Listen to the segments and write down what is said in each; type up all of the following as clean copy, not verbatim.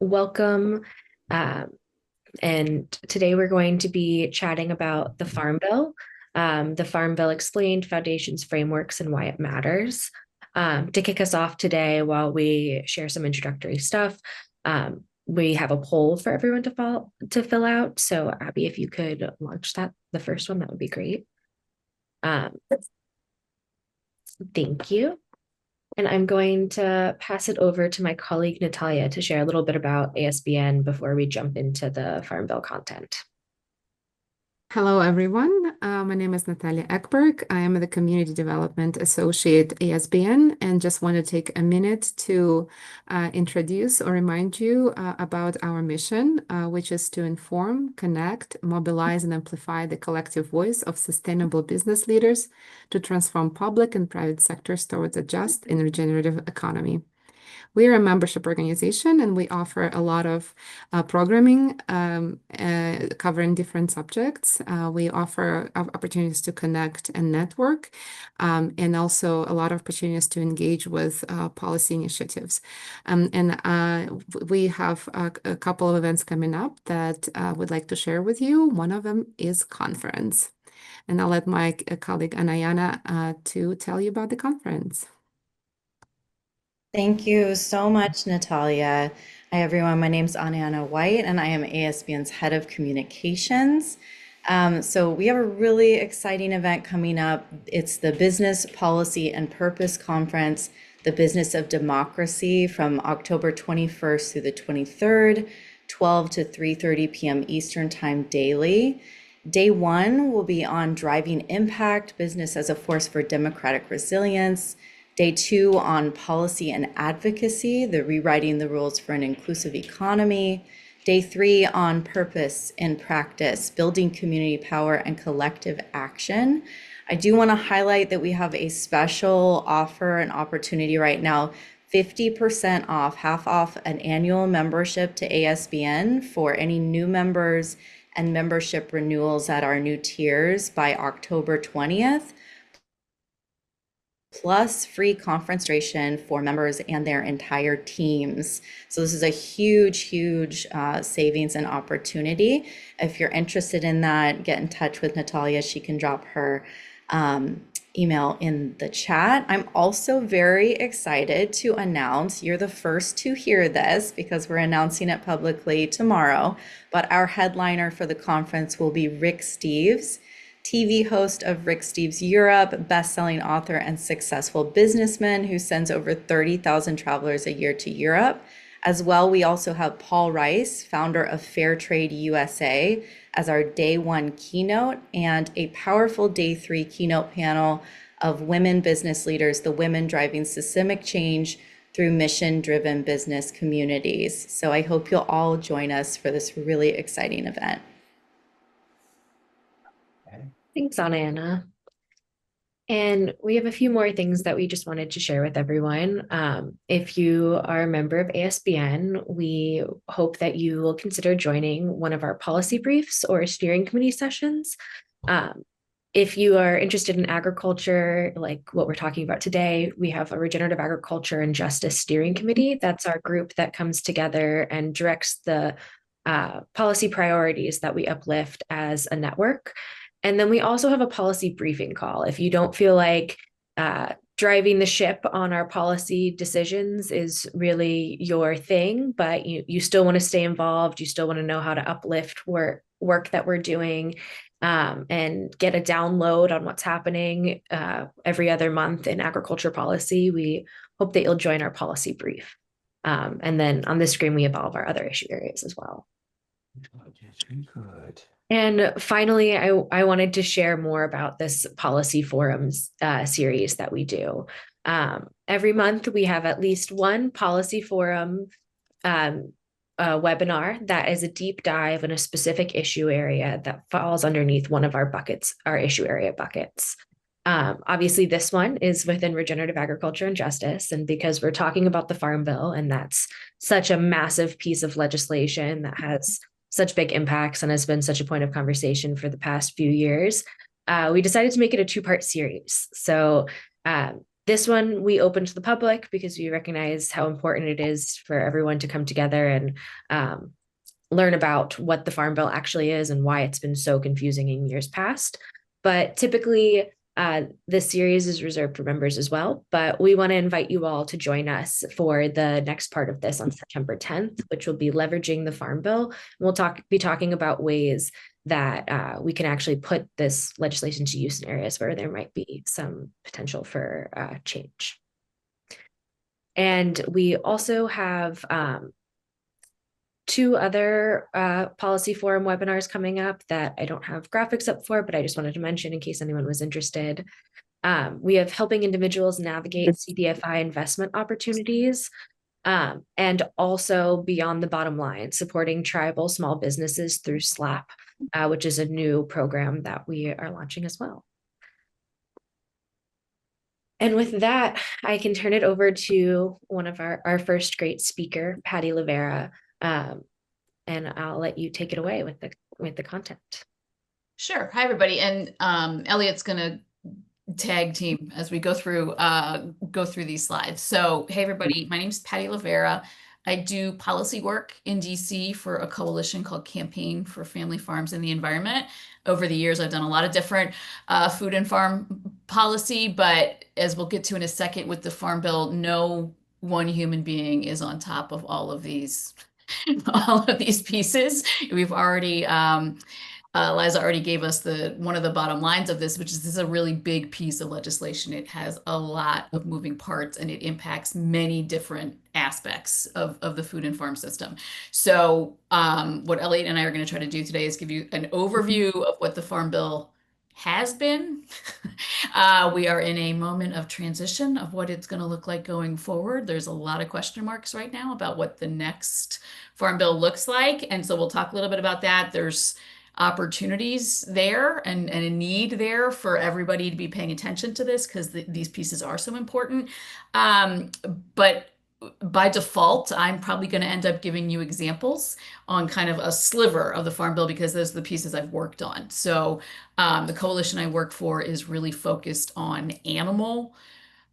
welcome. Um, and today we're going to be chatting about the Farm Bill, the Farm Bill Explained, Foundations, Frameworks, and Why It Matters. To kick us off today, while we share some introductory stuff, we have a poll for everyone to fill out. So, Abby, if you could launch the first one, that would be great. Um, thank you. And I'm going to pass it over to my colleague Natalia to share a little bit about ASBN before we jump into the Farm Bill content. Hello, everyone. My name is Natalia Ekberg. I am the Community Development Associate ASBN and just want to take a minute to introduce or remind you about our mission, which is to inform, connect, mobilize, and amplify the collective voice of sustainable business leaders to transform public and private sectors towards a just and regenerative economy. We are a membership organization and we offer a lot of programming covering different subjects. We offer opportunities to connect and network, and also a lot of opportunities to engage with policy initiatives. We have a couple of events coming up that I would like to share with you. One of them is conference. And I'll let my colleague Anayana to tell you about the conference. Thank you so much, Natalia. Hi, everyone. My name is Anna White, and I am ASBN's Head of Communications. So we have a really exciting event coming up. It's the Business Policy and Purpose Conference, the Business of Democracy, from October 21st through the 23rd, 12 to 3:30 p.m. Eastern Time daily. Day one will be on driving impact, business as a force for democratic resilience. Day two on policy and advocacy, the rewriting the rules for an inclusive economy. Day three on purpose and practice, building community power and collective action. I do want to highlight that we have a special offer and opportunity right now, 50% off, half off an annual membership to ASBN for any new members and membership renewals at our new tiers by October 20th. Plus free conference registration for members and their entire teams. So this is a huge savings and opportunity. If you're interested in that, get in touch with Natalia. She can drop her email in the chat. I'm also very excited to announce, you're the first to hear this because we're announcing it publicly tomorrow, but our headliner for the conference will be Rick Steves, TV host of Rick Steves Europe, best-selling author and successful businessman who sends over 30,000 travelers a year to Europe. As well, we also have Paul Rice, founder of Fair Trade USA, as our day one keynote, and a powerful day three keynote panel of women business leaders, the women driving systemic change through mission-driven business communities. So I hope you'll all join us for this really exciting event. Thanks, Anna. And we have a few more things that we just wanted to share with everyone. If you are a member of ASBN, we hope that you will consider joining one of our policy briefs or steering committee sessions. If you are interested in agriculture, like what we're talking about today, we have a Regenerative Agriculture and Justice Steering Committee. That's our group that comes together and directs the policy priorities that we uplift as a network. And then we also have a policy briefing call. If you don't feel like driving the ship on our policy decisions is really your thing, but you still want to stay involved, you still want to know how to uplift work that we're doing, and get a download on what's happening every other month in agriculture policy, we hope that you'll join our policy brief. And then on this screen, we have all of our other issue areas as well. Good. And finally, I wanted to share more about this policy forums series that we do. Every month, we have at least one policy forum webinar that is a deep dive in a specific issue area that falls underneath one of our buckets, our issue area buckets. Obviously, this one is within regenerative agriculture and justice. And because we're talking about the Farm Bill, and that's such a massive piece of legislation that has such big impacts and has been such a point of conversation for the past few years, we decided to make it a two-part series. So This one we open to the public because we recognize how important it is for everyone to come together and learn about what the Farm Bill actually is and why it's been so confusing in years past. But typically, this series is reserved for members as well. But we want to invite you all to join us for the next part of this on September 10th, which will be leveraging the Farm Bill. And we'll be talking about ways that we can actually put this legislation to use in areas where there might be some potential for change. And we also have two other policy forum webinars coming up that I don't have graphics up for, but I just wanted to mention in case anyone was interested. We have helping individuals navigate CDFI investment opportunities, and also beyond the bottom line, supporting tribal small businesses through SLAP, which is a new program that we are launching as well. And with that, I can turn it over to one of our first great speaker, Patty Livera, and I'll let you take it away with the content. Sure. Hi, everybody. And Elliot's going to tag team as we go through these slides. So, hey, everybody. My name is Patty Livera. I do policy work in DC for a coalition called Campaign for Family Farms and the Environment. Over the years, I've done a lot of different food and farm policy, but as we'll get to in a second with the Farm Bill, no one human being is on top of all of these pieces. We've already Liza already gave us one of the bottom lines of this, which is a really big piece of legislation. It has a lot of moving parts and it impacts many different aspects of the food and farm system. So what Elliot and I are going to try to do today is give you an overview of what the Farm Bill has been. We are in a moment of transition of what it's going to look like going forward. There's a lot of question marks right now about what the next Farm Bill looks like. And so we'll talk a little bit about that. There's opportunities there and a need there for everybody to be paying attention to this because these pieces are so important. But by default, I'm probably going to end up giving you examples on kind of a sliver of the Farm Bill because those are the pieces I've worked on. So the coalition I work for is really focused on animal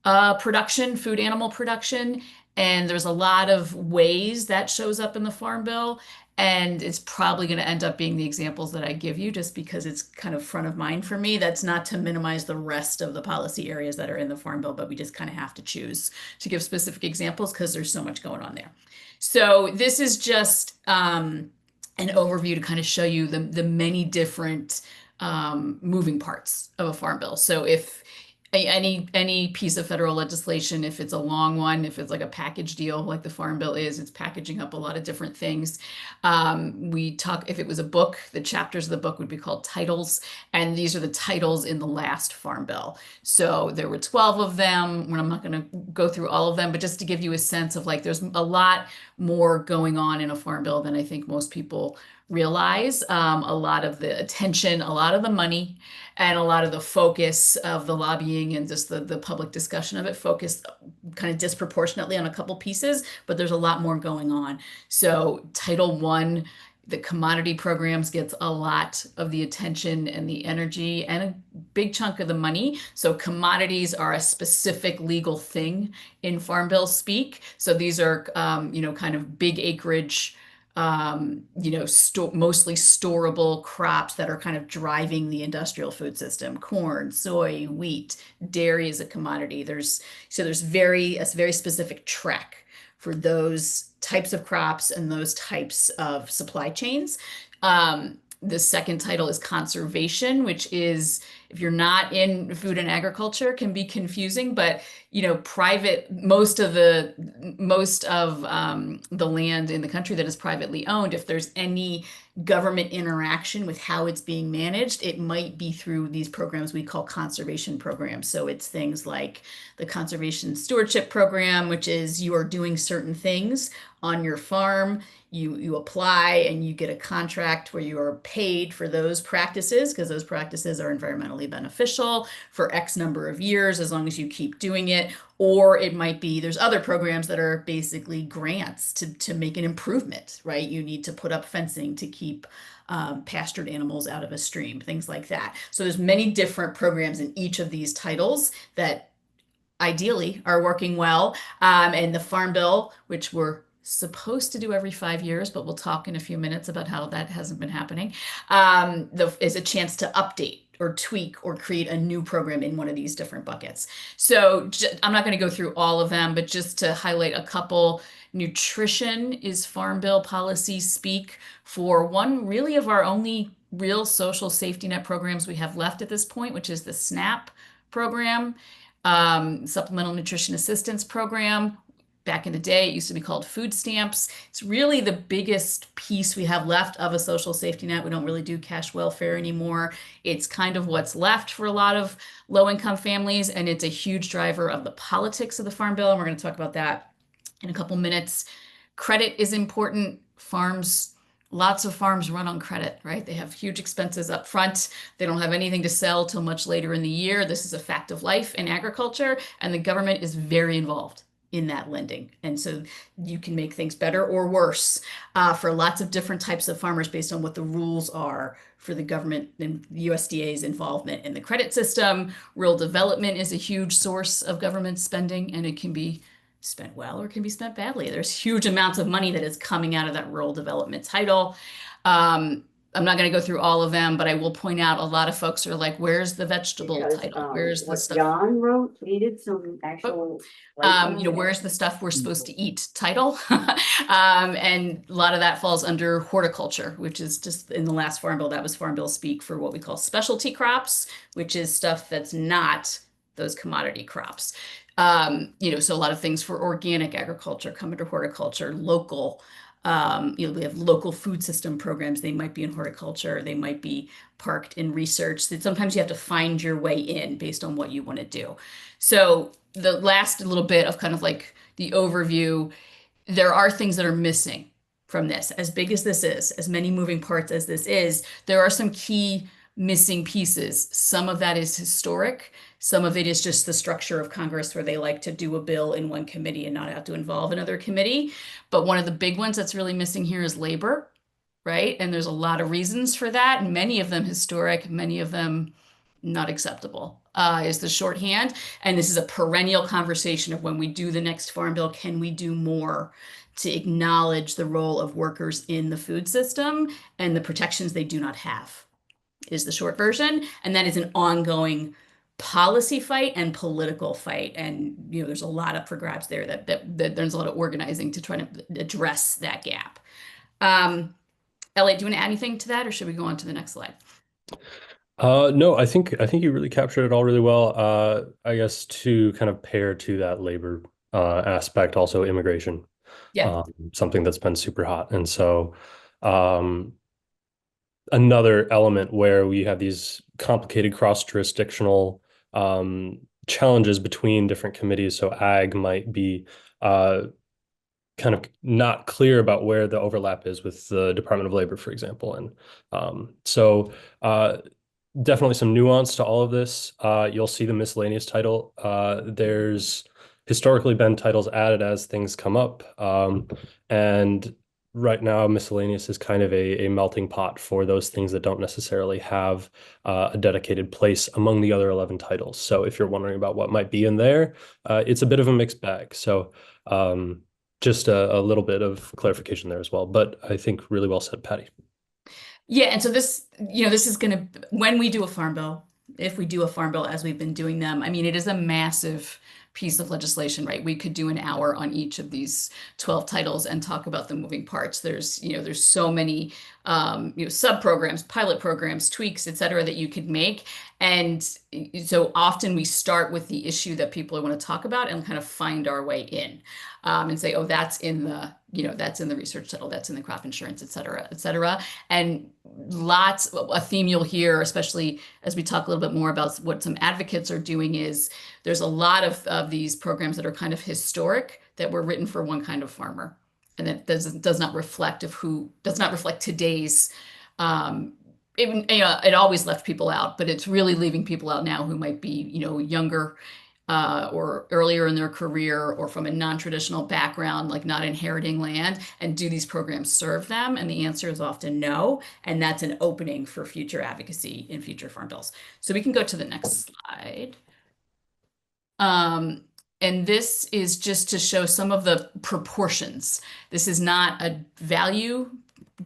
production, food animal production. And there's a lot of ways that shows up in the Farm Bill. And it's probably going to end up being the examples that I give you just because it's kind of front of mind for me. That's not to minimize the rest of the policy areas that are in the Farm Bill, but we just kind of have to choose to give specific examples because there's so much going on there. So this is just an overview to kind of show you the many different moving parts of a Farm Bill. So if any piece of federal legislation, if it's a long one, if it's like a package deal like the Farm Bill is, it's packaging up a lot of different things. If it was a book, the chapters of the book would be called titles, and these are the titles in the last Farm Bill. So there were 12 of them, I'm not going to go through all of them, but just to give you a sense of like there's a lot more going on in a Farm Bill than I think most people realize. A lot of the attention, a lot of the money, and a lot of the focus of the lobbying and just the public discussion of it focused kind of disproportionately on a couple pieces, but there's a lot more going on. So Title I, the commodity programs gets a lot of the attention and the energy and a big chunk of the money. So commodities are a specific legal thing in Farm Bill speak. So these are, kind of big acreage, mostly storable crops that are kind of driving the industrial food system. Corn, soy, wheat, dairy is a commodity. There's a very specific track for those types of crops and those types of supply chains. The second title is conservation, which is, if you're not in food and agriculture, can be confusing, but most of the land in the country that is privately owned, if there's any government interaction with how it's being managed, it might be through these programs we call conservation programs. So it's things like the Conservation Stewardship Program, which is you are doing certain things on your farm. You apply and you get a contract where you are paid for those practices because those practices are environmentally beneficial for X number of years as long as you keep doing it. Or it might be there's other programs that are basically grants to make an improvement, right? You need to put up fencing to keep pastured animals out of a stream, things like that. So there's many different programs in each of these titles that ideally are working well. And the Farm Bill, which we're supposed to do every 5 years, but we'll talk in a few minutes about how that hasn't been happening, is a chance to update or tweak or create a new program in one of these different buckets. So I'm not going to go through all of them, but just to highlight a couple. Nutrition is Farm Bill policy speak for one really of our only real social safety net programs we have left at this point, which is the SNAP program, Supplemental Nutrition Assistance Program. Back in the day, it used to be called food stamps. It's really the biggest piece we have left of a social safety net. We don't really do cash welfare anymore. It's kind of what's left for a lot of low-income families, and it's a huge driver of the politics of the Farm Bill, and we're going to talk about that in a couple minutes. Credit is important. Lots of farms run on credit, right? They have huge expenses up front. They don't have anything to sell till much later in the year. This is a fact of life in agriculture, and the government is very involved in that lending. And so you can make things better or worse for lots of different types of farmers based on what the rules are for the government and the USDA's involvement in the credit system. Rural development is a huge source of government spending, and it can be spent well or it can be spent badly. There's huge amounts of money that is coming out of that rural development title. I'm not going to go through all of them, but I will point out a lot of folks are like, where's the vegetable title? Where's the what stuff? John wrote needed some actual. Where's the stuff we're supposed to eat title? And a lot of that falls under horticulture, which is just in the last Farm Bill, that was Farm Bill speak for what we call specialty crops, which is stuff that's not those commodity crops. So a lot of things for organic agriculture come under horticulture, local. We have local food system programs. They might be in horticulture. They might be parked in research. Sometimes you have to find your way in based on what you want to do. So the last little bit of kind of like the overview, there are things that are missing from this. As big as this is, as many moving parts as this is, there are some key missing pieces. Some of that is historic. Some of it is just the structure of Congress where they like to do a bill in one committee and not have to involve another committee. But one of the big ones that's really missing here is labor, right? And there's a lot of reasons for that. Many of them historic, many of them not acceptable, is the shorthand. And this is a perennial conversation of when we do the next Farm Bill, can we do more to acknowledge the role of workers in the food system and the protections they do not have, is the short version. And that is an ongoing policy fight and political fight. And, there's a lot up for grabs there that there's a lot of organizing to try to address that gap. Elliot, do you want to add anything to that, or should we go on to the next slide? No, I think you really captured it all really well. I guess to kind of pair to that labor aspect, also immigration, something that's been super hot. And so another element where we have these complicated cross-jurisdictional challenges between different committees. So ag might be kind of not clear about where the overlap is with the Department of Labor, for example. And so definitely some nuance to all of this. You'll see the miscellaneous title. There's historically been titles added as things come up. And right now, miscellaneous is kind of a melting pot for those things that don't necessarily have a dedicated place among the other 11 titles. So if you're wondering about what might be in there, it's a bit of a mixed bag. So just a little bit of clarification there as well. But I think really well said, Patty. Yeah, and so this is going to, when we do a Farm Bill, if we do a Farm Bill as we've been doing them, I mean, it is a massive piece of legislation, right? We could do an hour on each of these 12 titles and talk about the moving parts. There's so many, sub-programs, pilot programs, tweaks, et cetera, that you could make. And so often we start with the issue that people want to talk about and kind of find our way in, and say, oh, that's in the research title, that's in the crop insurance, et cetera, et cetera. And a theme you'll hear, especially as we talk a little bit more about what some advocates are doing, is there's a lot of these programs that are kind of historic that were written for one kind of farmer. And that does not reflect today's, it always left people out, but it's really leaving people out now who might be, younger or earlier in their career or from a non-traditional background, like not inheriting land. And do these programs serve them? And the answer is often no. And that's an opening for future advocacy in future Farm Bills. So we can go to the next slide. And this is just to show some of the proportions. This is not a value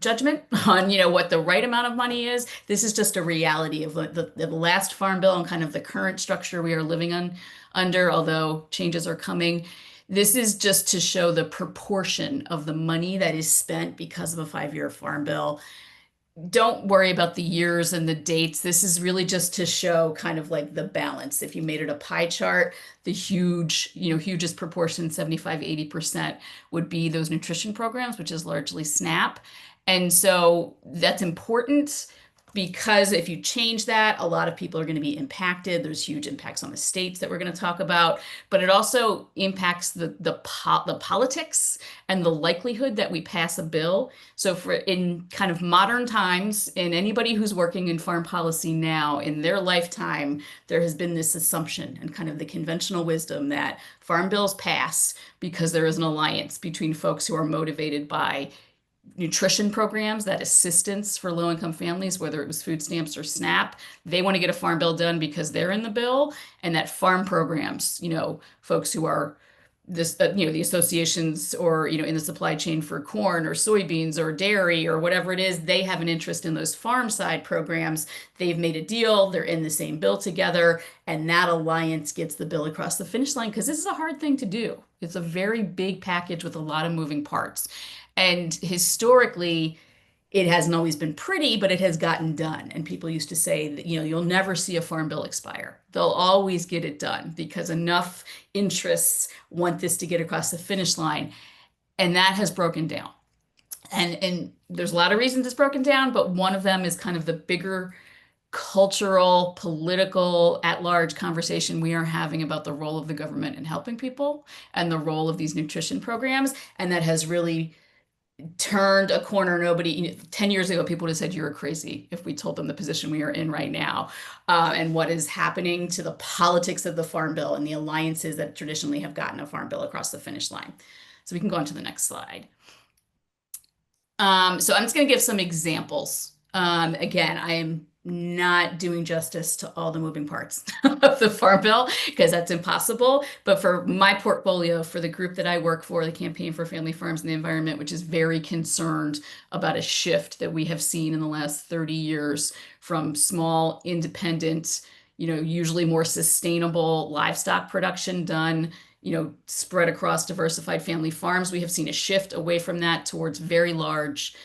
judgment on, what the right amount of money is. This is just a reality of the last farm bill and kind of the current structure we are living under, although changes are coming. This is just to show the proportion of the money that is spent because of a 5-year farm bill. Don't worry about the years and the dates. This is really just to show kind of like the balance. If you made it a pie chart, the hugest proportion, 75, 80% would be those nutrition programs, which is largely SNAP. And so that's important because if you change that, a lot of people are going to be impacted. There's huge impacts on the states that we're going to talk about, but it also impacts the politics and the likelihood that we pass a bill. So for in kind of modern times, and anybody who's working in farm policy now, in their lifetime, there has been this assumption and kind of the conventional wisdom that farm bills pass because there is an alliance between folks who are motivated by nutrition programs, that assistance for low-income families, whether it was food stamps or SNAP. They want to get a farm bill done because they're in the bill, and that farm programs, folks who are this, the associations or, in the supply chain for corn or soybeans or dairy or whatever it is, they have an interest in those farm side programs. They've made a deal, they're in the same bill together, and that alliance gets the bill across the finish line because this is a hard thing to do. It's a very big package with a lot of moving parts. And historically, it hasn't always been pretty, but it has gotten done. And people used to say that, you'll never see a farm bill expire. They'll always get it done because enough interests want this to get across the finish line. And that has broken down. And there's a lot of reasons it's broken down, but one of them is kind of the bigger cultural, political, at-large conversation we are having about the role of the government in helping people and the role of these nutrition programs. And that has really turned a corner. 10 years ago, people would have said you were crazy if we told them the position we are in right now, and what is happening to the politics of the farm bill and the alliances that traditionally have gotten a farm bill across the finish line. So we can go on to the next slide. So I'm just going to give some examples. Again, I am not doing justice to all the moving parts of the farm bill because that's impossible. But for my portfolio, for the group that I work for, the Campaign for Family Farms and the Environment, which is very concerned about a shift that we have seen in the last 30 years from small, independent, usually more sustainable livestock production done, spread across diversified family farms. We have seen a shift away from that towards very large,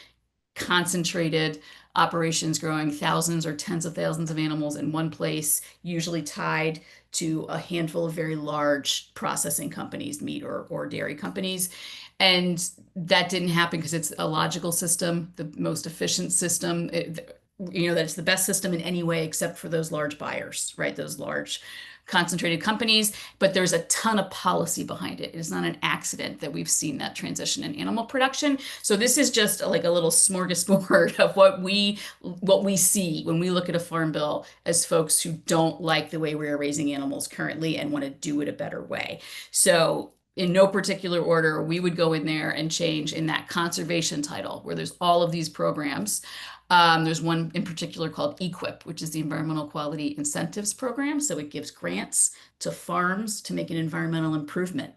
concentrated operations growing thousands or tens of thousands of animals in one place, usually tied to a handful of very large processing companies, meat or dairy companies. And that didn't happen because it's a logical system, the most efficient system, that it's the best system in any way except for those large buyers, right? Those large concentrated companies, but there's a ton of policy behind it. It is not an accident that we've seen that transition in animal production. So this is just like a little smorgasbord of what we see when we look at a farm bill as folks who don't like the way we are raising animals currently and want to do it a better way. So in no particular order, we would go in there and change in that conservation title where there's all of these programs. There's one in particular called EQIP, which is the Environmental Quality Incentives Program. So it gives grants to farms to make an environmental improvement.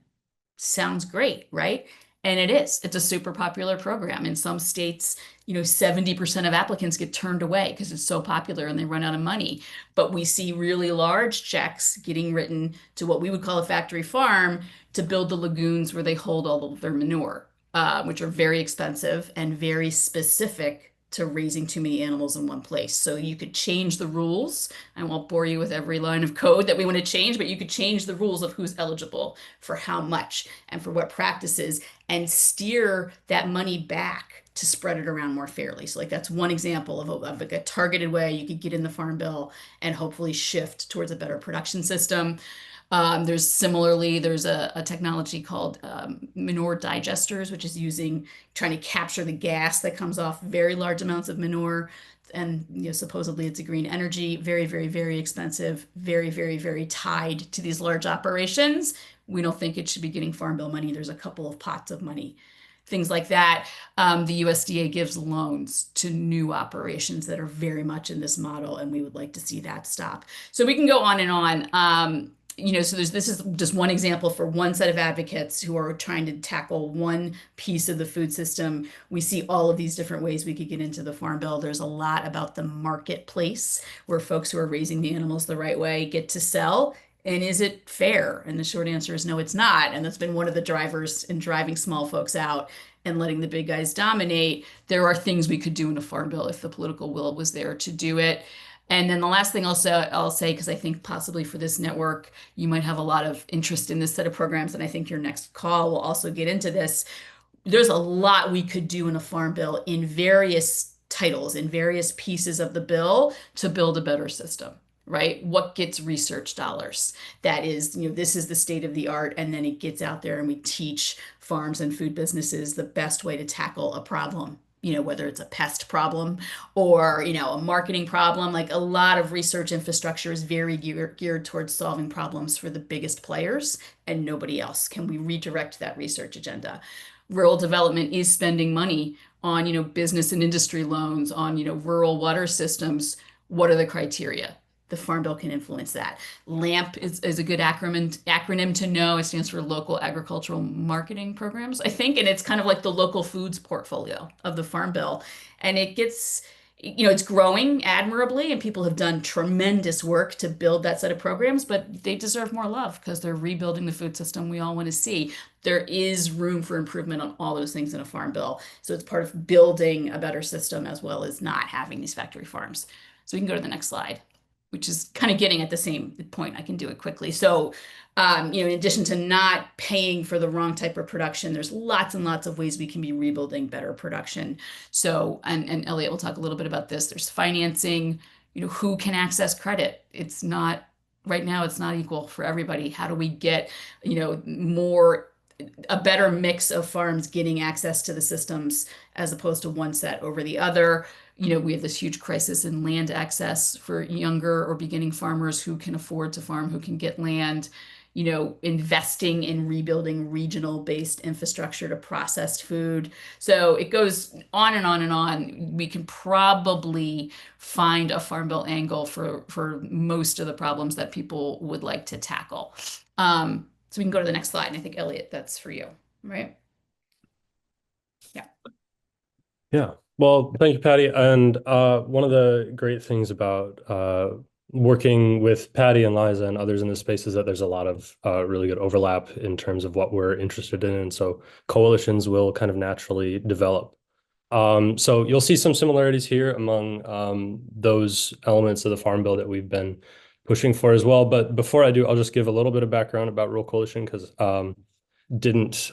Sounds great, right? And it is. It's a super popular program. In some states, 70% of applicants get turned away because it's so popular and they run out of money. But we see really large checks getting written to what we would call a factory farm to build the lagoons where they hold all of their manure, which are very expensive and very specific to raising too many animals in one place. So you could change the rules. I won't bore you with every line of code that we want to change, but you could change the rules of who's eligible for how much and for what practices and steer that money back to spread it around more fairly. So that's one example of like a targeted way you could get in the farm bill and hopefully shift towards a better production system. There's a technology called manure digesters, which is trying to capture the gas that comes off very large amounts of manure. And supposedly it's a green energy, very, very, very expensive, very, very, very tied to these large operations. We don't think it should be getting farm bill money. There's a couple of pots of money, things like that. The USDA gives loans to new operations that are very much in this model, and we would like to see that stop. So we can go on and on. so this is just one example for one set of advocates who are trying to tackle one piece of the food system. We see all of these different ways we could get into the Farm Bill. There's a lot about the marketplace where folks who are raising the animals the right way get to sell. And is it fair? And the short answer is no, it's not. And that's been one of the drivers in driving small folks out and letting the big guys dominate. There are things we could do in a Farm Bill if the political will was there to do it. And then the last thing I'll say, because I think possibly for this network, you might have a lot of interest in this set of programs, and I think your next call will also get into this. There's a lot we could do in a Farm Bill in various titles, in various pieces of the bill to build a better system, right? What gets research dollars? That is, this is the state of the art, and then it gets out there and we teach farms and food businesses the best way to tackle a problem. Whether it's a pest problem or, a marketing problem, like a lot of research infrastructure is very geared towards solving problems for the biggest players and nobody else. Can we redirect that research agenda? Rural development is spending money on, business and industry loans, on, rural water systems. What are the criteria? The Farm Bill can influence that. LAMP is a good acronym to know. It stands for Local Agricultural Marketing Programs, I think, and it's kind of like the local foods portfolio of the Farm Bill. And it gets, it's growing admirably, and people have done tremendous work to build that set of programs, but they deserve more love because they're rebuilding the food system we all want to see. There is room for improvement on all those things in a Farm Bill. So it's part of building a better system as well as not having these factory farms. So we can go to the next slide, which is kind of getting at the same point. I can do it quickly. So, in addition to not paying for the wrong type of production, there's lots and lots of ways we can be rebuilding better production. So, and Elliot will talk a little bit about this. There's financing, who can access credit? It's not, right now, it's not equal for everybody. How do we get, a better mix of farms getting access to the systems as opposed to one set over the other? We have this huge crisis in land access for younger or beginning farmers who can afford to farm, who can get land, investing in rebuilding regional based infrastructure to process food. So it goes on and on and on. We can probably find a Farm Bill angle for most of the problems that people would like to tackle. So we can go to the next slide. And I think, Elliot, that's for you, right? Yeah. Yeah. Well, thank you, Patty. And one of the great things about working with Patty and Liza and others in this space is that there's a lot of really good overlap in terms of what we're interested in. And so coalitions will kind of naturally develop. So you'll see some similarities here among those elements of the Farm Bill that we've been pushing for as well. But before I do, I'll just give a little bit of background about Rural Coalition because didn't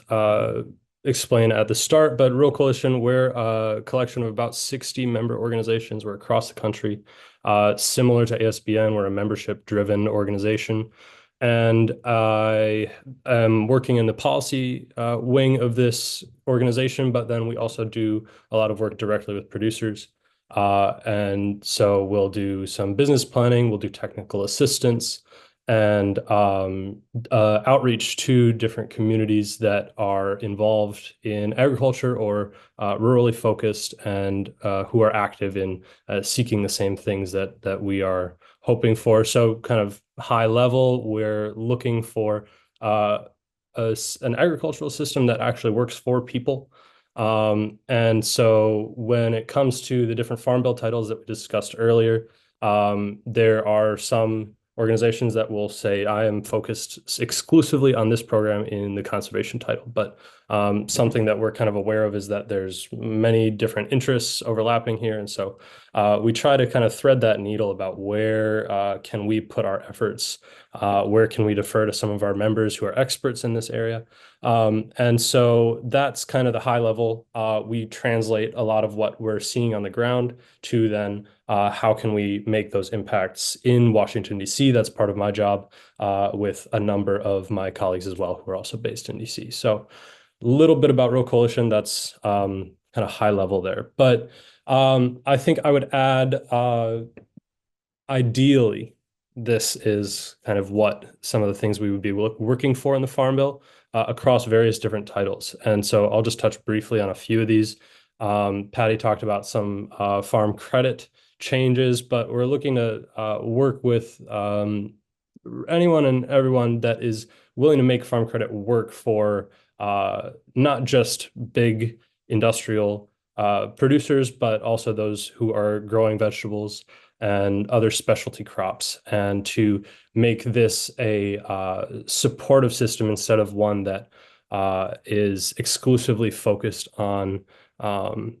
explain at the start, but Rural Coalition, we're a collection of about 60 member organizations. We're across the country. Similar to ASBN, we're a membership-driven organization. And I am working in the policy wing of this organization, but then we also do a lot of work directly with producers. And so we'll do some business planning, we'll do technical assistance, and outreach to different communities that are involved in agriculture or rurally focused and who are active in seeking the same things that we are hoping for. So kind of high level, we're looking for an agricultural system that actually works for people. And so when it comes to the different Farm Bill titles that we discussed earlier, there are some organizations that will say, I am focused exclusively on this program in the conservation title. But something that we're kind of aware of is that there's many different interests overlapping here. And so we try to kind of thread that needle about where can we put our efforts, where can we defer to some of our members who are experts in this area. And so that's kind of the high level. We translate a lot of what we're seeing on the ground to then how can we make those impacts in Washington, D.C. That's part of my job with a number of my colleagues as well who are also based in D.C. So a little bit about Rural Coalition, that's kind of high level there. But I think I would add, ideally, this is kind of what some of the things we would be working for in the Farm Bill across various different titles. And so I'll just touch briefly on a few of these. Patty talked about some farm credit changes, but we're looking to work with anyone and everyone that is willing to make farm credit work for not just big industrial producers, but also those who are growing vegetables and other specialty crops, and to make this a supportive system instead of one that is exclusively focused on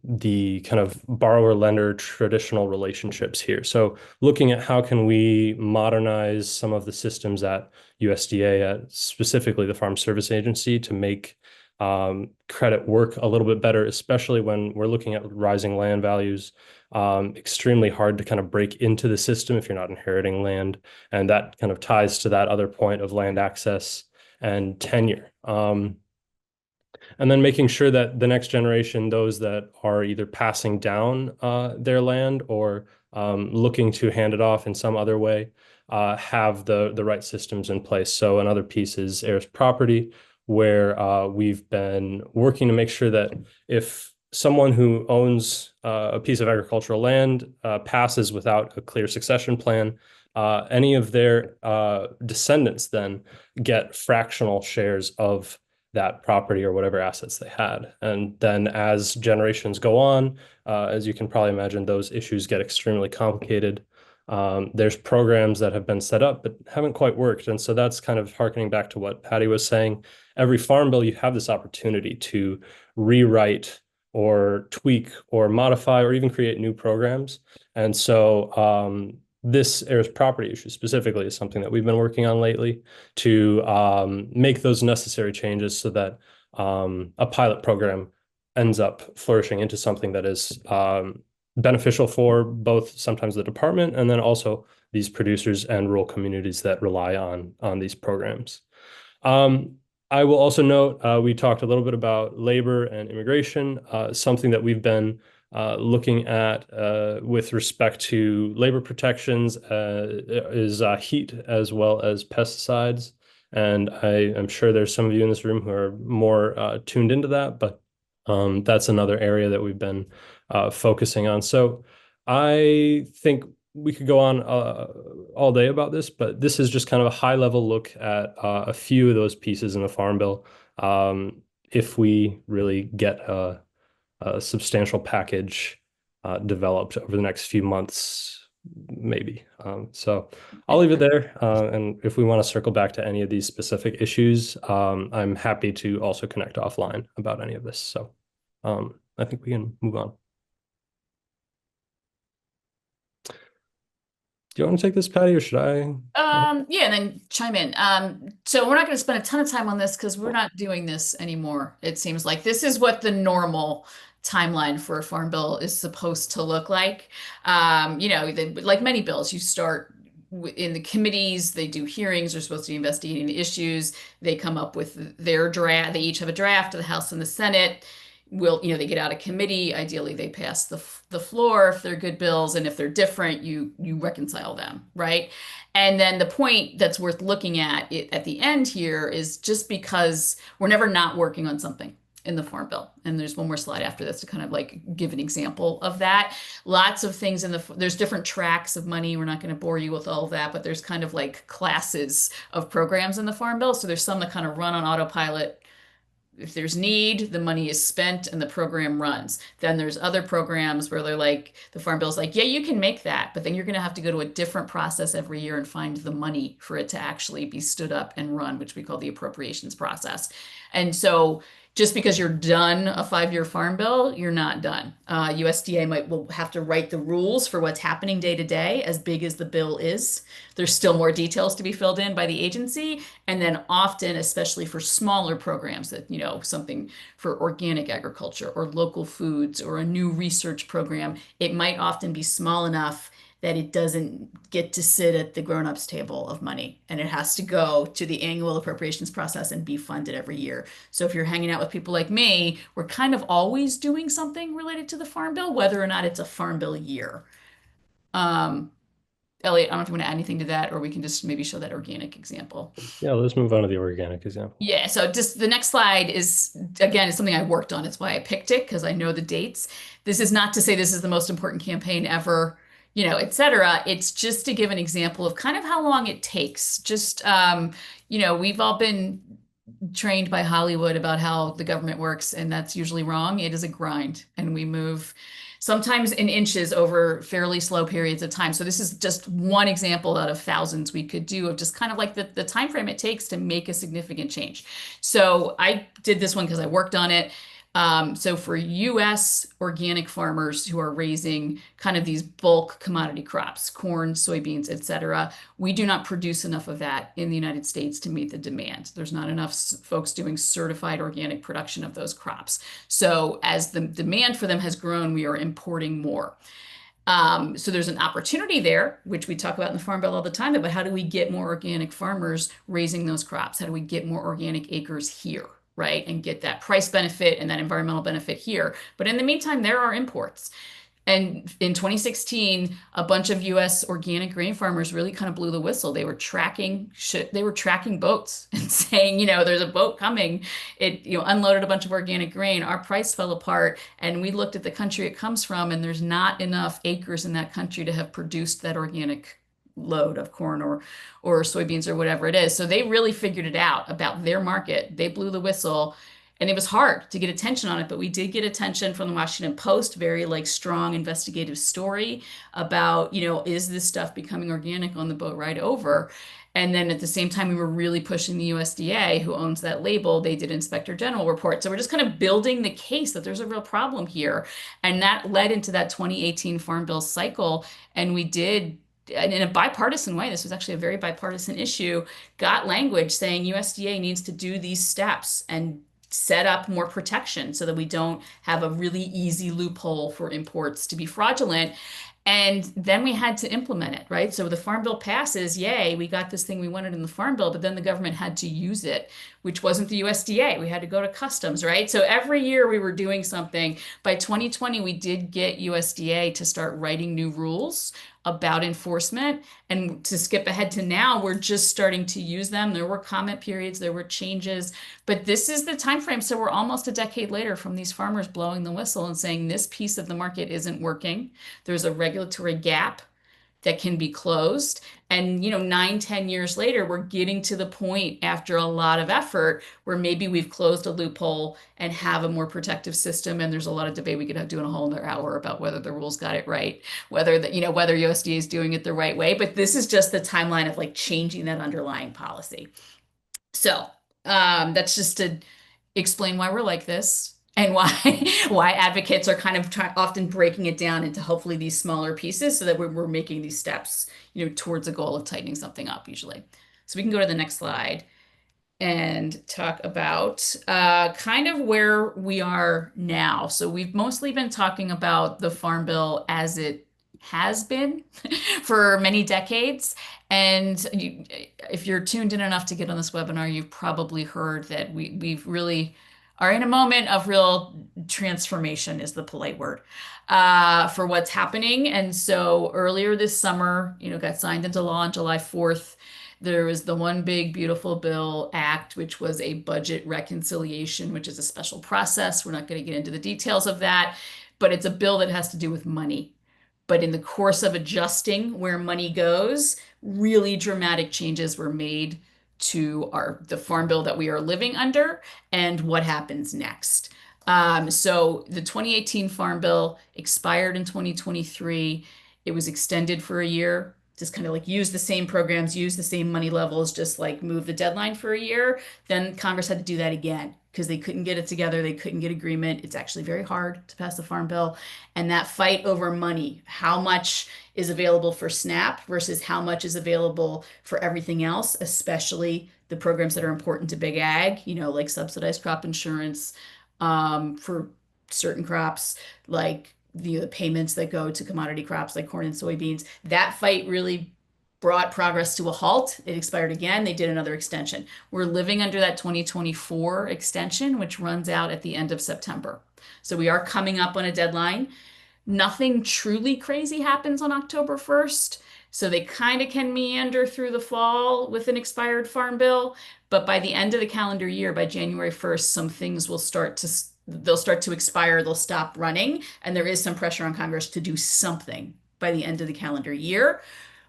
the kind of borrower-lender traditional relationships here. So looking at how can we modernize some of the systems at USDA, at specifically the Farm Service Agency, to make credit work a little bit better, especially when we're looking at rising land values. Extremely hard to kind of break into the system if you're not inheriting land. And that kind of ties to that other point of land access and tenure. And then making sure that the next generation, those that are either passing down their land or looking to hand it off in some other way, have the right systems in place. So another piece is heirs property, where we've been working to make sure that if someone who owns a piece of agricultural land passes without a clear succession plan, any of their descendants then get fractional shares of that property or whatever assets they had. And then as generations go on, as you can probably imagine, those issues get extremely complicated. There's programs that have been set up but haven't quite worked. And so that's kind of harkening back to what Patty was saying. Every farm bill, you have this opportunity to rewrite or tweak or modify or even create new programs. And so this heirs property issue specifically is something that we've been working on lately to make those necessary changes so that a pilot program ends up flourishing into something that is beneficial for both sometimes the department and then also these producers and rural communities that rely on these programs. I will also note, we talked a little bit about labor and immigration, something that we've been looking at with respect to labor protections is heat as well as pesticides. And I am sure there's some of you in this room who are more tuned into that, but that's another area that we've been focusing on. So I think we could go on all day about this, but this is just kind of a high level look at a few of those pieces in the Farm Bill. If we really get a substantial package developed over the next few months, maybe. So I'll leave it there. And if we want to circle back to any of these specific issues, I'm happy to also connect offline about any of this. So I think we can move on. Do you want to take this, Patty, or should I? Yeah, and then chime in. So we're not going to spend a ton of time on this because we're not doing this anymore. It seems like this is what the normal timeline for a farm bill is supposed to look like. Like many bills, you start in the committees, they do hearings, they're supposed to be investigating the issues. They come up with their draft. They each have a draft of the House and the Senate. They get out of committee. Ideally, they pass the floor if they're good bills, and if they're different, you reconcile them, right? And then the point that's worth looking at at the end here is just because we're never not working on something in the Farm Bill. And there's one more slide after this to kind of like give an example of that. Lots of things there's different tracks of money. We're not going to bore you with all of that, but there's kind of like classes of programs in the Farm Bill. So there's some that kind of run on autopilot. If there's need, the money is spent and the program runs. Then there's other programs where they're like, the Farm Bill's like, yeah, you can make that, but then you're going to have to go to a different process every year and find the money for it to actually be stood up and run, which we call the appropriations process. And so just because you're done a 5-year farm bill, you're not done. USDA will have to write the rules for what's happening day to day, as big as the bill is. There's still more details to be filled in by the agency. And then often, especially for smaller programs that, something for organic agriculture or local foods or a new research program, it might often be small enough that it doesn't get to sit at the grown-ups table of money, and it has to go to the annual appropriations process and be funded every year. So if you're hanging out with people like me, we're kind of always doing something related to the Farm Bill, whether or not it's a Farm Bill year. Elliot, I don't know if you want to add anything to that, or we can just maybe show that organic example. Yeah, let's move on to the organic example. Yeah, so just the next slide is something I worked on. It's why I picked it, because I know the dates. This is not to say this is the most important campaign ever. et cetera. It's just to give an example of kind of how long it takes. Just, we've all been trained by Hollywood about how the government works, and that's usually wrong. It is a grind, and we move sometimes in inches over fairly slow periods of time. So this is just one example out of thousands we could do of just kind of like the time frame it takes to make a significant change. So I did this one because I worked on it. So for US organic farmers who are raising kind of these bulk commodity crops, corn, soybeans, et cetera, we do not produce enough of that in the United States to meet the demand. There's not enough folks doing certified organic production of those crops. So as the demand for them has grown, we are importing more. So there's an opportunity there, which we talk about in the Farm Bill all the time, about how do we get more organic farmers raising those crops? How do we get more organic acres here? Right, and get that price benefit and that environmental benefit here. But in the meantime, there are imports. And in 2016, a bunch of US organic grain farmers really kind of blew the whistle. They were tracking boats and saying, there's a boat coming. It, unloaded a bunch of organic grain. Our price fell apart, and we looked at the country it comes from, and there's not enough acres in that country to have produced that organic load of corn or soybeans or whatever it is. So they really figured it out about their market. They blew the whistle, and it was hard to get attention on it, but we did get attention from the Washington Post, very like strong investigative story about, is this stuff becoming organic on the boat ride over? And then at the same time, we were really pushing the USDA, who owns that label. They did Inspector General report. So we're just kind of building the case that there's a real problem here. And that led into that 2018 Farm Bill cycle. And we did, and in a bipartisan way, this was actually a very bipartisan issue, got language saying USDA needs to do these steps and set up more protection so that we don't have a really easy loophole for imports to be fraudulent. And then we had to implement it, right? So the Farm Bill passes, yay, we got this thing we wanted in the Farm Bill, but then the government had to use it, which wasn't the USDA. We had to go to customs, right? So every year we were doing something. By 2020, we did get USDA to start writing new rules about enforcement. And to skip ahead to now, we're just starting to use them. There were comment periods, there were changes, but this is the time frame. So we're almost a decade later from these farmers blowing the whistle and saying this piece of the market isn't working. There's a regulatory gap that can be closed. And 9, 10 years later, we're getting to the point after a lot of effort where maybe we've closed a loophole and have a more protective system. And there's a lot of debate we could have do in a whole other hour about whether the rules got it right, whether USDA is doing it the right way. But this is just the timeline of like changing that underlying policy. So that's just to explain why we're like this, and why advocates are kind of often breaking it down into hopefully these smaller pieces so that we're making these steps, towards a goal of tightening something up usually. So we can go to the next slide and talk about kind of where we are now. So we've mostly been talking about the Farm Bill as it has been for many decades. And if you're tuned in enough to get on this webinar, you've probably heard that we've really are in a moment of real transformation, is the polite word, for what's happening. And so earlier this summer, got signed into law on July 4th. There was the One Big Beautiful Bill Act, which was a budget reconciliation, which is a special process. We're not going to get into the details of that, but it's a bill that has to do with money. But in the course of adjusting where money goes, really dramatic changes were made to the Farm Bill that we are living under and what happens next. So the 2018 Farm Bill expired in 2023. It was extended for a year, just kind of like use the same programs, use the same money levels, just like move the deadline for a year. Then Congress had to do that again because they couldn't get it together. They couldn't get agreement. It's actually very hard to pass the Farm Bill. And that fight over money, how much is available for SNAP versus how much is available for everything else, especially the programs that are important to big ag, like subsidized crop insurance for certain crops, like the payments that go to commodity crops like corn and soybeans. That fight really brought progress to a halt. It expired again. They did another extension. We're living under that 2024 extension, which runs out at the end of September. So we are coming up on a deadline. Nothing truly crazy happens on October 1st. So they kind of can meander through the fall with an expired Farm Bill. But by the end of the calendar year, by January 1st, some things will start to expire, they'll stop running, and there is some pressure on Congress to do something by the end of the calendar year.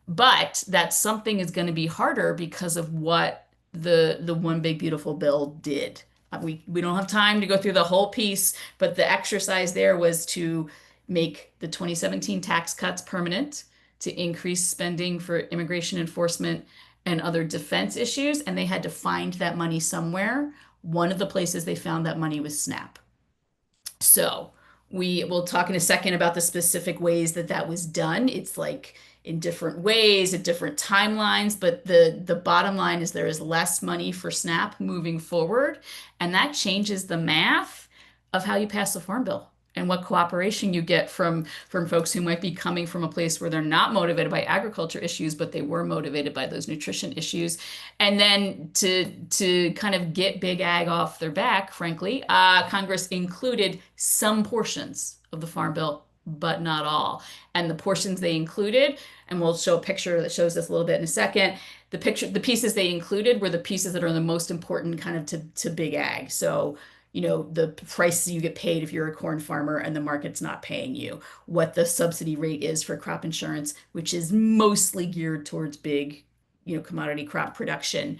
But that something is going to be harder because of what the One Big Beautiful Bill did. We don't have time to go through the whole piece, but the exercise there was to make the 2017 tax cuts permanent, to increase spending for immigration enforcement and other defense issues, and they had to find that money somewhere. One of the places they found that money was SNAP. So we will talk in a second about the specific ways that that was done. It's like in different ways, at different timelines, but the bottom line is there is less money for SNAP moving forward, and that changes the math of how you pass the Farm Bill and what cooperation you get from folks who might be coming from a place where they're not motivated by agriculture issues, but they were motivated by those nutrition issues. And then to kind of get big ag off their back, frankly, Congress included some portions of the Farm Bill, but not all. And the portions they included, and we'll show a picture that shows this a little bit in a second. The pieces they included were the pieces that are the most important kind of to big ag. So the price you get paid if you're a corn farmer and the market's not paying you, what the subsidy rate is for crop insurance, which is mostly geared towards big, commodity crop production,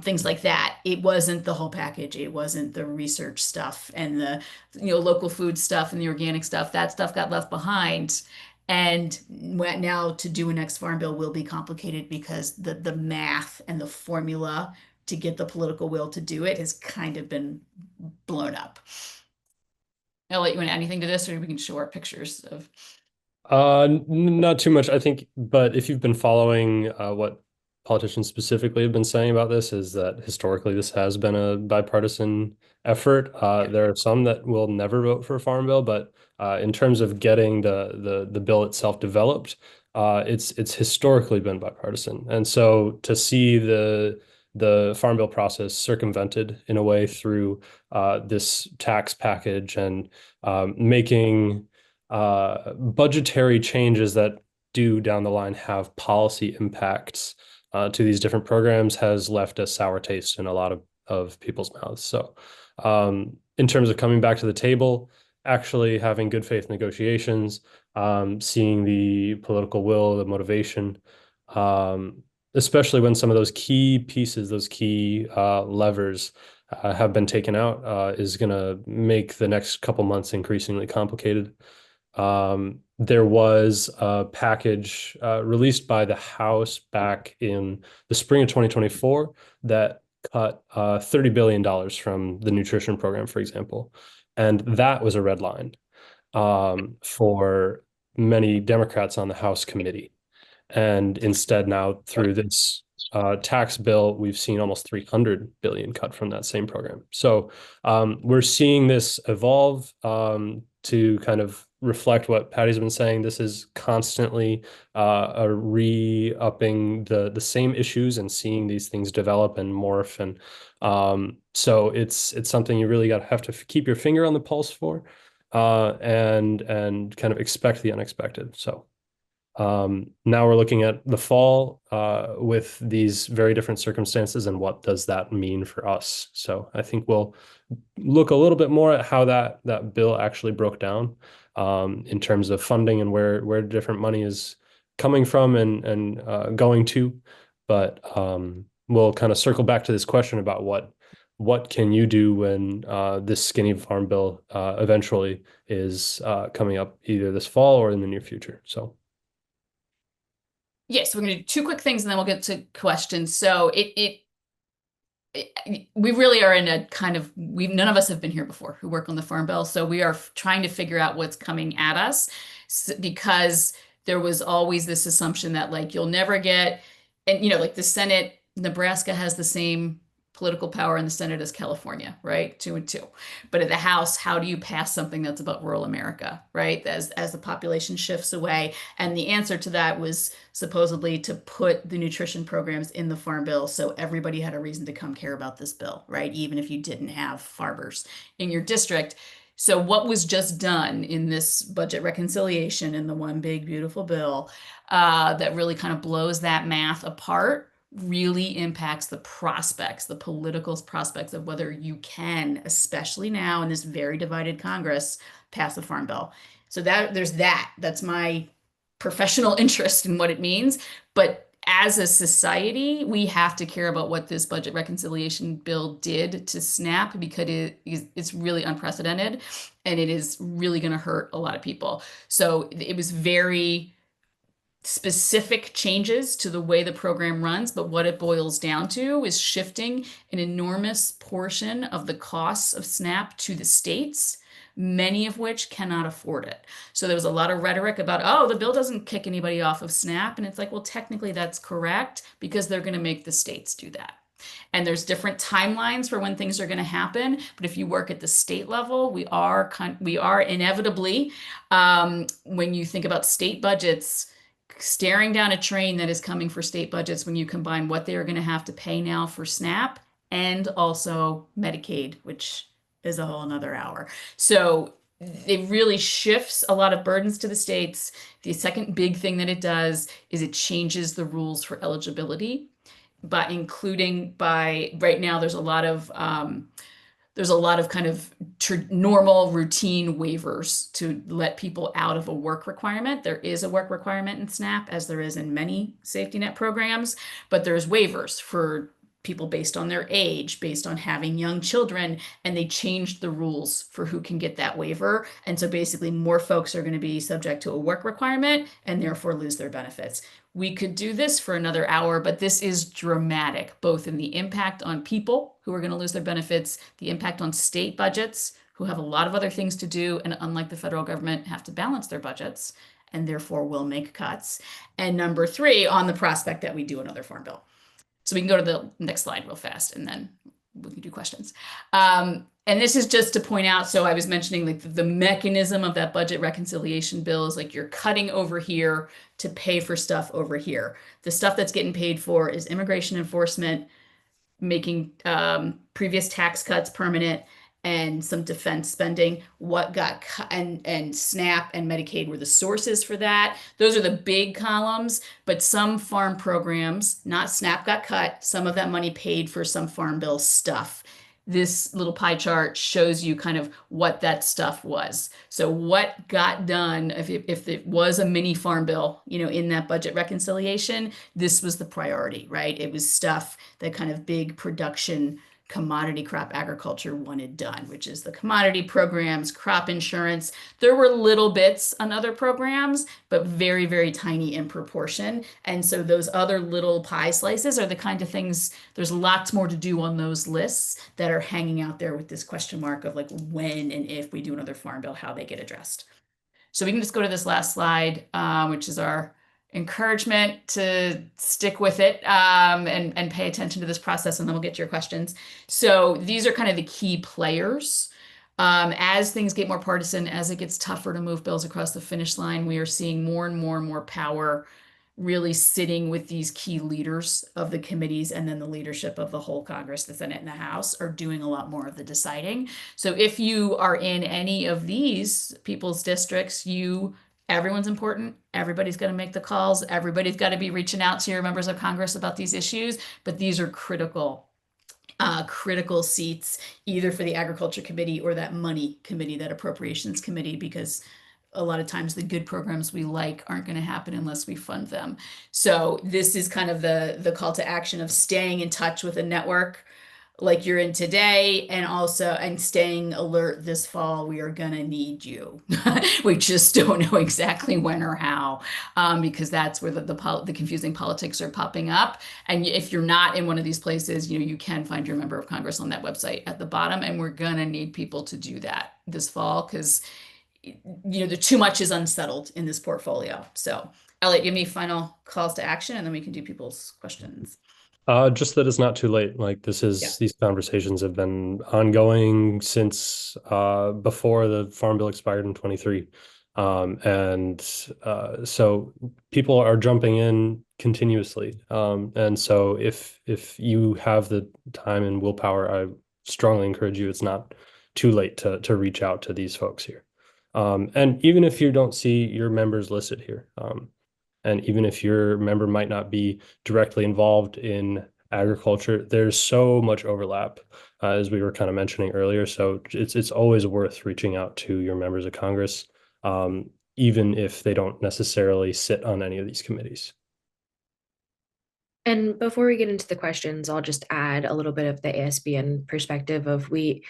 things like that. It wasn't the whole package. It wasn't the research stuff and the, local food stuff and the organic stuff. That stuff got left behind. And now to do a next farm bill will be complicated because the math and the formula to get the political will to do it has kind of been blown up. I'll let you want to add anything to this, or we can show our pictures of. Not too much, I think, but if you've been following what politicians specifically have been saying about this, is that historically this has been a bipartisan effort. There are some that will never vote for a farm bill, but in terms of getting the bill itself developed, it's historically been bipartisan. And so to see the farm bill process circumvented in a way through this tax package and making budgetary changes that do down the line have policy impacts to these different programs has left a sour taste in a lot of people's mouths. So in terms of coming back to the table, actually having good faith negotiations, seeing the political will, the motivation, especially when some of those key pieces, those key levers have been taken out, is going to make the next couple months increasingly complicated. There was a package released by the House back in the spring of 2024 that cut $30 billion from the nutrition program, for example. And that was a red line for many Democrats on the House committee. And instead now through this tax bill, we've seen almost 300 billion cut from that same program. So we're seeing this evolve to kind of reflect what Patty's been saying. This is constantly a re-upping the same issues and seeing these things develop and morph. And so it's something you really have to keep your finger on the pulse for and kind of expect the unexpected. So now we're looking at the fall with these very different circumstances and what does that mean for us. So I think we'll look a little bit more at how that bill actually broke down in terms of funding and where different money is coming from and going to. But we'll kind of circle back to this question about what can you do when this skinny farm bill eventually is coming up either this fall or in the near future. So. Yes, we're going to do two quick things and then we'll get to questions. So we really are in a kind of, none of us have been here before who work on the Farm Bill. So we are trying to figure out what's coming at us because there was always this assumption that like, you'll never get, and like the Senate, Nebraska has the same political power in the Senate as California, right? 2 and 2. But at the House, how do you pass something that's about rural America, right? As the population shifts away. And the answer to that was supposedly to put the nutrition programs in the Farm Bill so everybody had a reason to come care about this bill, right? Even if you didn't have farmers in your district. So what was just done in this budget reconciliation in the One Big Beautiful Bill that really kind of blows that math apart really impacts the prospects, the political prospects of whether you can, especially now in this very divided Congress, pass a Farm Bill. So that's my professional interest in what it means. But as a society, we have to care about what this budget reconciliation bill did to SNAP, because it's really unprecedented and it is really going to hurt a lot of people. So it was very specific changes to the way the program runs, but what it boils down to is shifting an enormous portion of the costs of SNAP to the states, many of which cannot afford it. So there was a lot of rhetoric about, oh, the bill doesn't kick anybody off of SNAP. And it's like, well, technically that's correct, because they're going to make the states do that. And there's different timelines for when things are going to happen. But if you work at the state level, we are inevitably, when you think about state budgets, staring down a train that is coming for state budgets when you combine what they are going to have to pay now for SNAP and also Medicaid, which is a whole another hour. So it really shifts a lot of burdens to the states. The second big thing that it does is it changes the rules for eligibility, but including by right now, there's a lot of kind of normal routine waivers to let people out of a work requirement. There is a work requirement in SNAP, as there is in many safety net programs, but there's waivers for people based on their age, based on having young children, and they changed the rules for who can get that waiver. And so basically more folks are going to be subject to a work requirement and therefore lose their benefits. We could do this for another hour, but this is dramatic, both in the impact on people who are going to lose their benefits, the impact on state budgets, who have a lot of other things to do, and unlike the federal government, have to balance their budgets and therefore will make cuts. And number three, on the prospect that we do another farm bill. So we can go to the next slide real fast, and then we can do questions. And this is just to point out, so I was mentioning like the mechanism of that budget reconciliation bill is like you're cutting over here to pay for stuff over here. The stuff that's getting paid for is immigration enforcement, making previous tax cuts permanent, and some defense spending. What got cut, and SNAP and Medicaid were the sources for that. Those are the big columns, but some farm programs, not SNAP, got cut. Some of that money paid for some farm bill stuff. This little pie chart shows you kind of what that stuff was. So what got done, if it was a mini farm bill, in that budget reconciliation, this was the priority, right? It was stuff that kind of big production commodity crop agriculture wanted done, which is the commodity programs, crop insurance. There were little bits on other programs, but very, very tiny in proportion. And so those other little pie slices are the kind of things, there's lots more to do on those lists that are hanging out there with this question mark of like when and if we do another farm bill, how they get addressed. So we can just go to this last slide, which is our encouragement to stick with it and pay attention to this process, and then we'll get to your questions. So these are kind of the key players. As things get more partisan, as it gets tougher to move bills across the finish line, we are seeing more and more and more power really sitting with these key leaders of the committees, and then the leadership of the whole Congress, the Senate and the House are doing a lot more of the deciding. So if you are in any of these people's districts, everyone's important. Everybody's got to make the calls. Everybody's got to be reaching out to your members of Congress about these issues. But these are critical seats, either for the Agriculture Committee or that Money Committee, that Appropriations Committee, because a lot of times the good programs we like aren't going to happen unless we fund them. So this is kind of the call to action of staying in touch with a network like you're in today, and staying alert this fall. We are gonna need you. We just don't know exactly when or how, because that's where the confusing politics are popping up. And if you're not in one of these places, you can find your member of Congress on that website at the bottom, and we're gonna need people to do that this fall, because too much is unsettled in this portfolio. So Elliot, give me final calls to action, and then we can do people's questions. Just that it's not too late. Like these conversations have been ongoing since before the Farm Bill expired in 23. So people are jumping in continuously. And so if you have the time and willpower, I strongly encourage you, it's not too late to reach out to these folks here. And even if you don't see your members listed here, and even if your member might not be directly involved in agriculture, there's so much overlap, as we were kind of mentioning earlier. So it's always worth reaching out to your members of Congress. even if they don't necessarily sit on any of these committees. And before we get into the questions, I'll just add a little bit of the ASBN perspective of we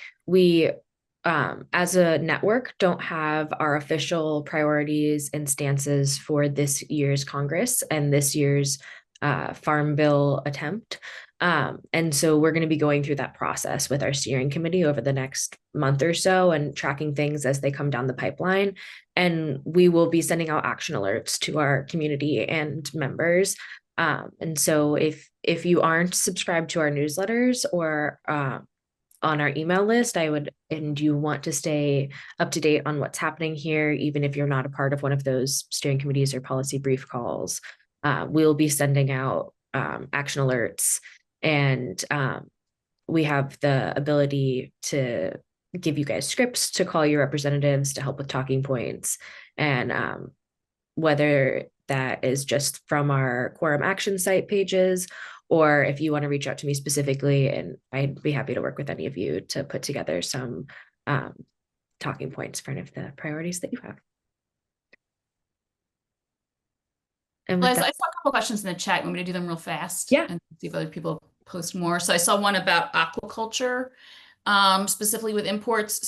as a network don't have our official priorities and stances for this year's Congress and this year's Farm Bill attempt. And so we're going to be going through that process with our steering committee over the next month or so and tracking things as they come down the pipeline. And we will be sending out action alerts to our community and members. And so if you aren't subscribed to our newsletters or on our email list, and you want to stay up to date on what's happening here, even if you're not a part of one of those steering committees or policy brief calls, we'll be sending out action alerts, and we have the ability to give you guys scripts to call your representatives to help with talking points, and whether that is just from our quorum action site pages, or if you want to reach out to me specifically, and I'd be happy to work with any of you to put together some talking points for any of the priorities that you have. And Liza, I saw a couple questions in the chat. You want me to do them real fast? Yeah. And see if other people post more. So I saw one about aquaculture, specifically with imports.